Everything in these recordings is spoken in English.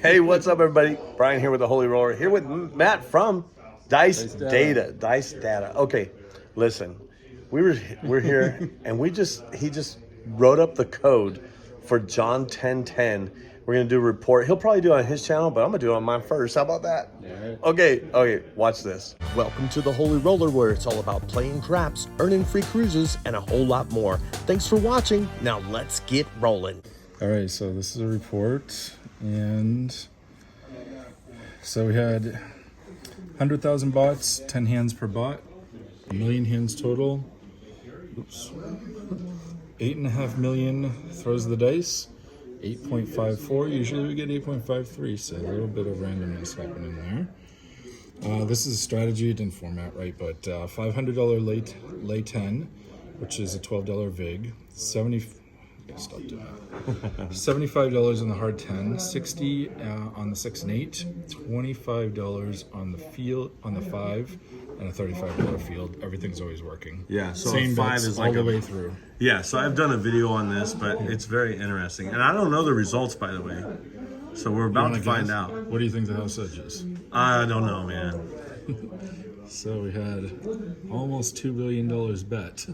Hey, what's up, everybody? Brian here with the Holy Roller, here with Matt from Dice Data. Okay, listen, we're here, and he just wrote up the code for John 10:10. We're gonna do a report. He'll probably do it on his channel, but I'm gonna do it on mine first. How about that? Right. Okay, watch this. Welcome to the Holy Roller, where it's all about playing craps, earning free cruises, and a whole lot more. Thanks for watching. Now let's get rolling. All right, so this is a report, and so we had 100,000 bots, 10 hands per bot, 1 million hands total. Oops. 8.5 million throws the dice, 8.54. Usually we get 8.53, so a little bit of randomness happening there. This is a strategy, it didn't format right, but $500 lay 10, which is a $12 vig, stop doing that. $75 on the hard 10, $60 on the 6 and 8, $25 on the field on the 5, and a $35 field. Everything's always working. Yeah, so same 5 bets is all like the way through. Yeah, so I've done a video on this, but it's very interesting, and I don't know the results, by the way. So we're about to find out. What do you think the house edge is? I don't know, man. So we had almost $2 billion bet.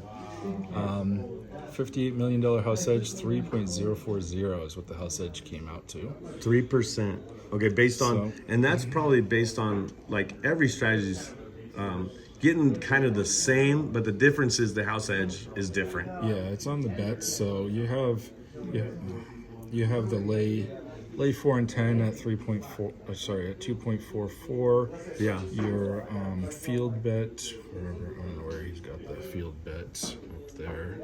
$58 million house edge, 3.040 is what the house edge came out to. 3%. Okay, based on, and that's probably based on, like, every strategy's getting kind of the same, but the difference is the house edge is different. Yeah, it's on the bets. So you have the lay 4 and 10 at 2.44. Yeah. Your field bet, wherever, I don't know where he's got the field bet up there.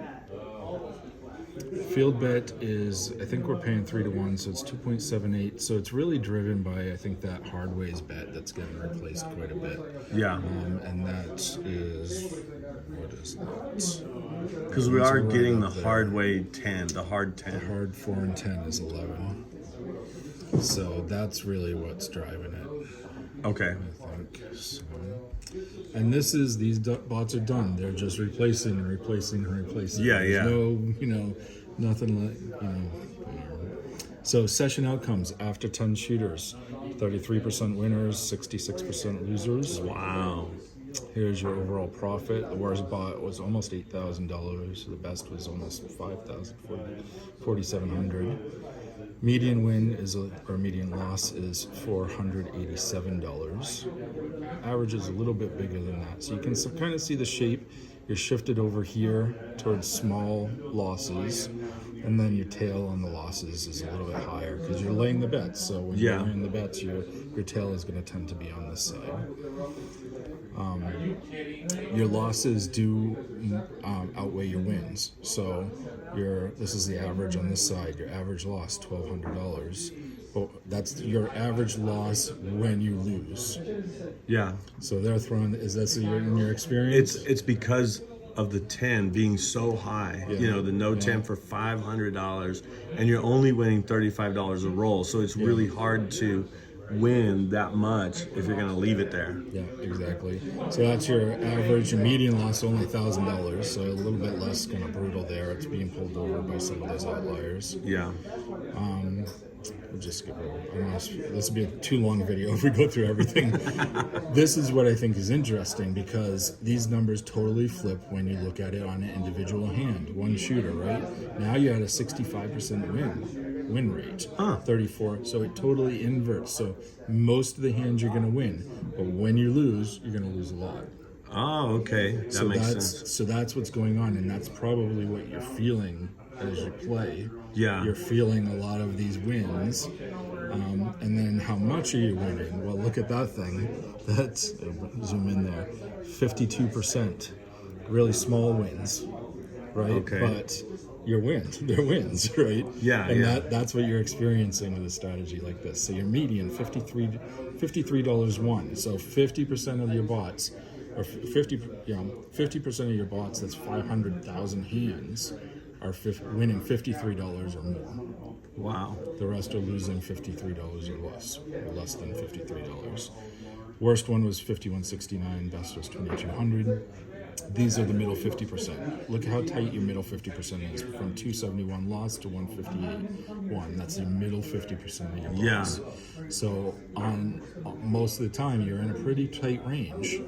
Field bet is, I think we're paying 3-1, so it's 2.78. So it's really driven by, I think, that hard ways bet that's getting replaced quite a bit. Yeah. And that is, what is that? Because we are getting the hard way 10, the hard 10. The hard 4 and 10 is 11. So that's really what's driving it. Okay. I think so. And this is, these bots are done. They're just replacing and replacing and replacing. Yeah, There's yeah. no, nothing like, So session outcomes after 10 shooters, 33% winners, 66% losers. Wow. Here's your overall profit. The worst bot was almost $8,000. The best was almost $5,000, $4,700. Median win or median loss is $487. Average is a little bit bigger than that. So you can kind of see the shape. You're shifted over here towards small losses, and then your tail on the losses is a little bit higher because you're laying the bets. So when you're laying the bets, your tail is going to tend to be on this side. Your losses do outweigh your wins. So this is the average on this side. Your average loss, $1,200. But that's your average loss when you lose. Yeah. So they're throwing. Is that in your experience? It's because of the 10 being so high. Yeah. You know, the no 10 for $500, and you're only winning $35 a roll. So it's really hard to win that much if you're going to leave it there. Yeah, exactly. So that's your average. Your median loss only $1,000, so a little bit less kind of brutal there. It's being pulled over by some of those outliers. Yeah. We'll just skip over. This will be a too long video if we go through everything. This is what I think is interesting because these numbers totally flip when you look at it on an individual hand. One shooter, right? Now you had a 65% win rate, 34. So it totally inverts. So most of the hands you're going to win, but when you lose, you're going to lose a lot. Oh, okay. That makes sense. So that's what's going on, and that's probably what you're feeling as you play. Yeah. You're feeling a lot of these wins. And then how much are you winning? Well, look at that thing. That's, zoom in there, 52%. Really small wins, right? Okay. But your wins, they're wins, right? Yeah, and yeah. that's what you're experiencing with a strategy like this. So your median, $53 won. So 50% of your bots, or 50% of your bots, that's 500,000 hands, are winning $53 or more. Wow. The rest are losing $53 or less than $53. Worst one was $51.69, best was $2,200. These are the middle 50%. Look how tight your middle 50% is. From 271 lost to 158 won. That's the middle 50% of your box. So on most of the time, you're in a pretty tight range.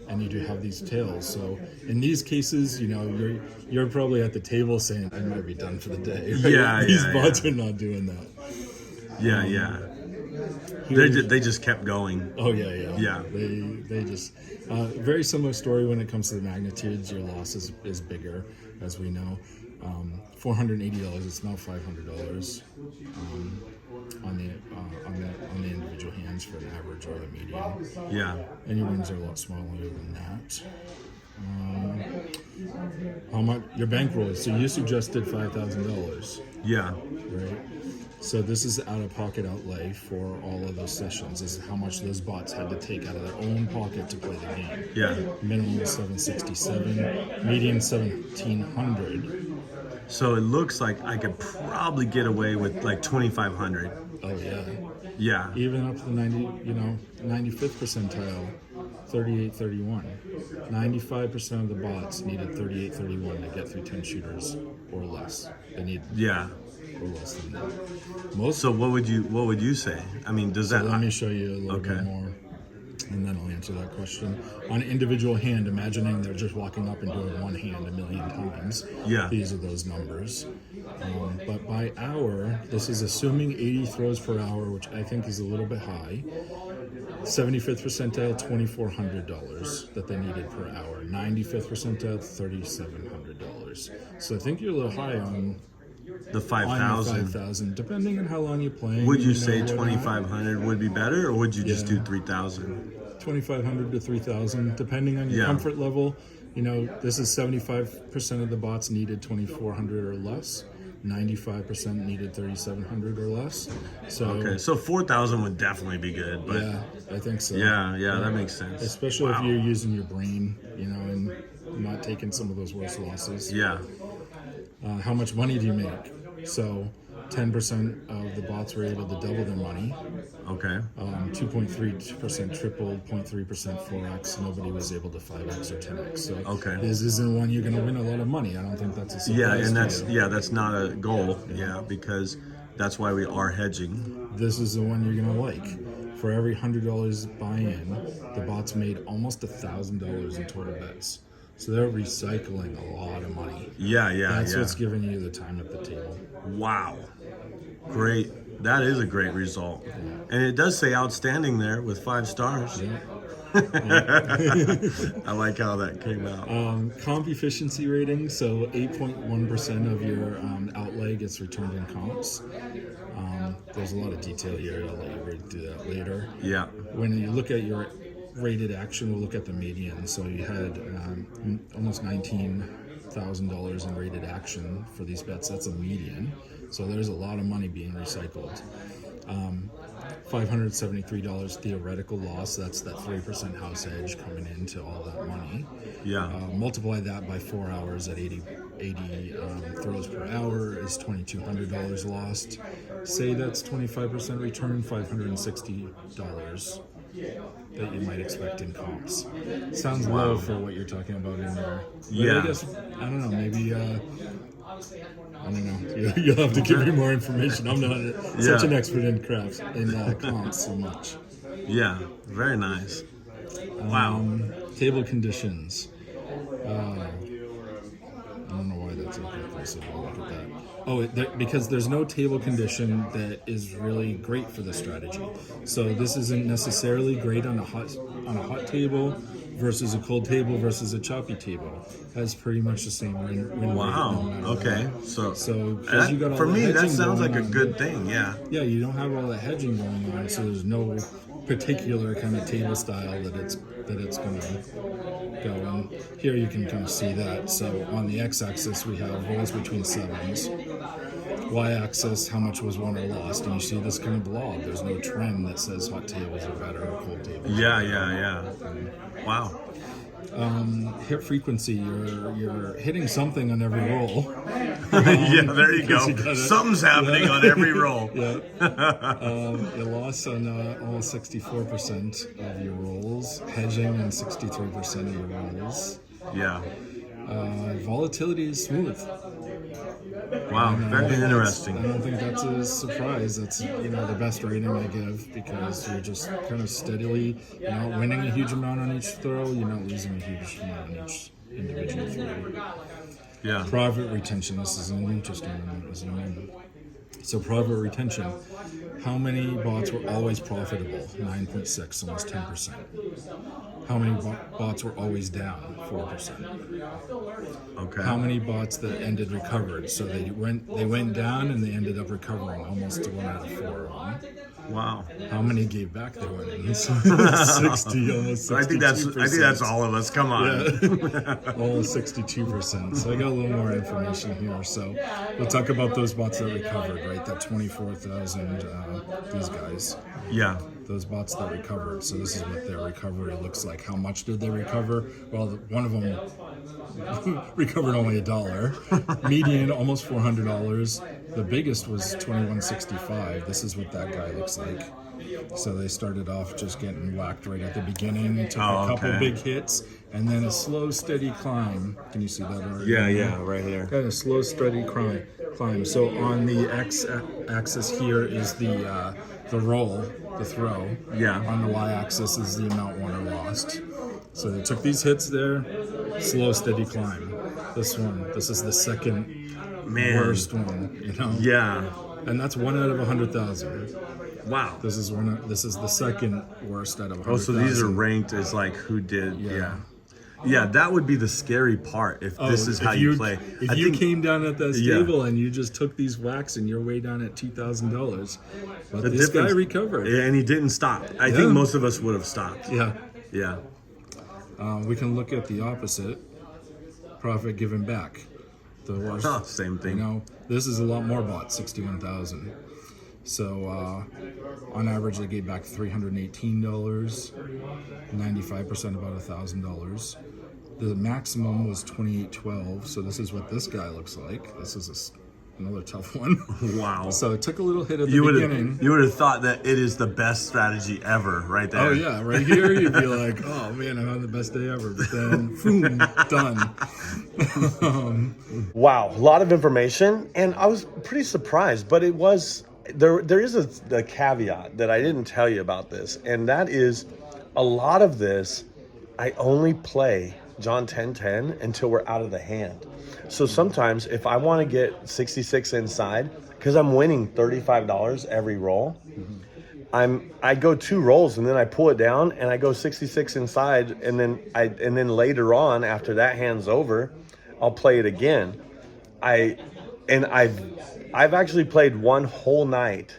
And you do have these tails. So in these cases, you know, you're probably at the table saying, I might be done for the day. Right? These bots are not doing that. They just kept going. Oh yeah. They just very similar story when it comes to the magnitudes. Your loss is bigger, as we know. $480. It's now $500 on the individual hands for an average or the medium. Yeah. And your wins are a lot smaller than that. How much your bankroll? So you suggested $5,000. Yeah. Right. So this is the out-of-pocket outlay for all of those sessions. This is how much those bots had to take out of their own pocket to play the game. Yeah. Minimum is $767, median $1,700. So it looks like I could probably get away with like 2,500. Oh yeah. Yeah. Even up to the 95th percentile, 38-31. 95% of the bots needed 38-31 to get through 10 shooters or less. They need or less than that. So what would you say? I mean, does that? Let me show you a little bit more, and then I'll answer that question. On an individual hand, imagining they're just walking up and doing one hand a million times. Yeah. These are those numbers. But by hour, this is assuming 80 throws per hour, which I think is a little bit high. 75th percentile, $2,400 that they needed per hour. 95th percentile, $3,700. So I think you're a little high on the 5,000. 5,000, depending on how long you're playing. Would you say 2,500 would be better, or would you just do 3,000? 2,500 to 3,000, depending on your comfort level. You know, this is 75% of the bots needed 2,400 or less. 95% needed 3,700 or less. So so 4,000 would definitely be good. But yeah, I think so. Yeah, that makes sense. Especially if you're using your brain, you know, and not taking some of those worse losses. Yeah. How much money do you make? So 10% of the bots were able to double their money. Okay. 2.3% tripled, 0.3% 4x. Nobody was able to 5x or 10x. So this isn't one you're going to win a lot of money. I don't think that's a surprise. Yeah, and that's not a goal. Yeah, because that's why we are hedging. This is the one you're going to like. For every $100 buy-in, the bots made almost $1,000 in total bets. So they're recycling a lot of money. That's what's giving you the time at the table. Wow. Great. That is a great result. And it does say outstanding there with 5 stars. I like how that came out. Comp efficiency rating. So 8.1% of your outlay gets returned in comps. There's a lot of detail here. I'll let you read through that later. Yeah. When you look at your rated action, we'll look at the median. So you had almost $19,000 in rated action for these bets. That's a median. So there's a lot of money being recycled. $573 theoretical loss. That's that 3% house edge coming into all that money. Yeah. Multiply that by 4 hours at 80 throws per hour is $2,200 lost. Say that's 25% return, $560 that you might expect in comps. Sounds low for what you're talking about in there. Yeah. I guess, I don't know, maybe, I don't know. You'll have to give me more information. I'm not such an expert in crafts, in comps so much. Yeah, very nice. Wow. Table conditions. I don't know why that's okay. So we'll look at that. Oh, because there's no table condition that is really great for this strategy. So this isn't necessarily great on a hot table versus a cold table versus a choppy table. Has pretty much the same win rate. Wow. Okay. What. So because you got all for me, that sounds like a on, good thing. Yeah. Yeah, you don't have all that hedging going on, so there's no particular kind of table style that it's going to go in. Here you can kind of see that. So on the x-axis we have rolls between sevens. Y-axis, how much was won or lost, and you see this kind of blob. There's no trend that says hot tables are better or cold tables. Yeah. Wow. Hit frequency. You're hitting something on every roll. Yeah, there you go. Something's happening on every roll. Yeah. You lost on almost 64% of your rolls. Hedging on 63% of your rolls. Yeah. Volatility is smooth. Wow, very interesting. I don't think that's a surprise. That's the best rating I give, because you're just kind of steadily, you're not winning a huge amount on each throw, you're not losing a huge amount on each individual throw. Yeah. Profit retention. This is an interesting one. So profit retention. How many bots were always profitable? 9.6, almost 10%. How many bots were always down? 4%. Okay. How many bots that ended recovered? So they went down and they ended up recovering, almost 1 out of 4 of them. Wow. How many gave back their winnings? 60, almost 62%. I think that's all of us. Come on. Yeah. Almost 62%. So I got a little more information here. So we'll talk about those bots that recovered, right? That 24,000, these guys. Yeah. Those bots that recovered. So this is what their recovery looks like. How much did they recover? Well, one of them recovered only $1. Median, almost $400. The biggest was $21.65. This is what that guy looks like. So they started off just getting whacked right at the beginning, took a couple big hits, and then a slow, steady climb. Can you see that already? Yeah, right here. Kind of slow, steady climb. So on the x-axis here is the roll, the throw. Yeah. On the y-axis is the amount won or lost. So they took these hits there, slow, steady climb. This is the second worst one, Yeah. And that's 1 out of 100,000. Wow. This is the second worst out of 100,000. Oh, so these are ranked as like who did? Yeah, that would be the scary part if this is how you play. If you came down at that table and you just took these whacks and you're way down at $2,000, but this guy recovered. Yeah, and he didn't stop. I think most of us would have stopped. Yeah. Yeah. We can look at the opposite. Profit given back. The worst. Same thing. This is a lot more bots, 61,000. So on average, they gave back $318, 95% about $1,000. The maximum was $28.12. So this is what this guy looks like. This is another tough one. Wow. So it took a little hit at the beginning. You would have thought that it is the best strategy ever, right there. Oh yeah, right here you'd be like, oh man, I'm having the best day ever. But then, boom, done. Wow, a lot of information, and I was pretty surprised. But it was there is a caveat that I didn't tell you about this, and that is a lot of this I only play John 10-10 until we're out of the hand. So sometimes if I want to get 66 inside, because I'm winning $35 every roll, I go 2 rolls and then I pull it down and I go 66 inside, and then later on, after that hand's over, I'll play it again. I've actually played one whole night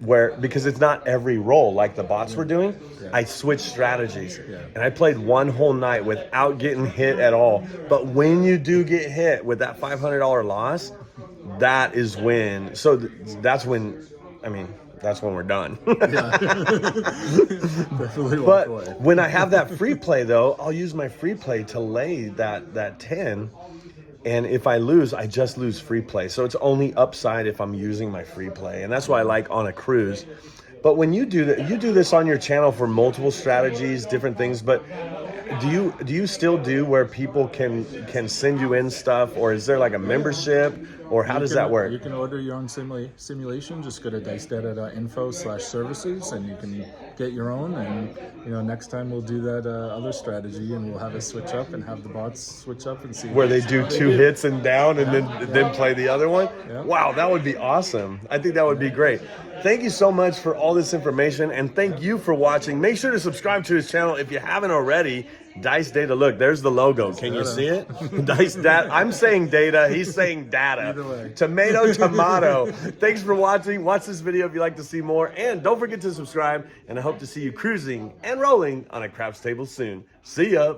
where, because it's not every roll like the bots were doing, I switched strategies. And I played one whole night without getting hit at all. But when you do get hit with that $500 loss, that is when, so that's when we're done. But when I have that free play though, I'll use my free play to lay that 10. And if I lose, I just lose free play. So it's only upside if I'm using my free play. And that's why I like on a cruise. But when you do that, you do this on your channel for multiple strategies, different things. But do you still do where people can send you in stuff, or is there like a membership, or how does that work? You can order your own simulation. Just go to dicedata.info/services and you can get your own. And next time we'll do that other strategy, and we'll have it switch up and have the bots switch up and see where they do 2 hits and down and then play the other one. Yeah. Wow, that would be awesome. I think that would be great. Thank you so much for all this information, and thank you for watching. Make sure to subscribe to his channel if you haven't already. Dice Data. Look, there's the logo. Can you see it? Dice Data. I'm saying data. He's saying data. Either way. Tomato. Thanks for watching. Watch this video if you'd like to see more. And don't forget to subscribe. And I hope to see you cruising and rolling on a craps table soon. See ya.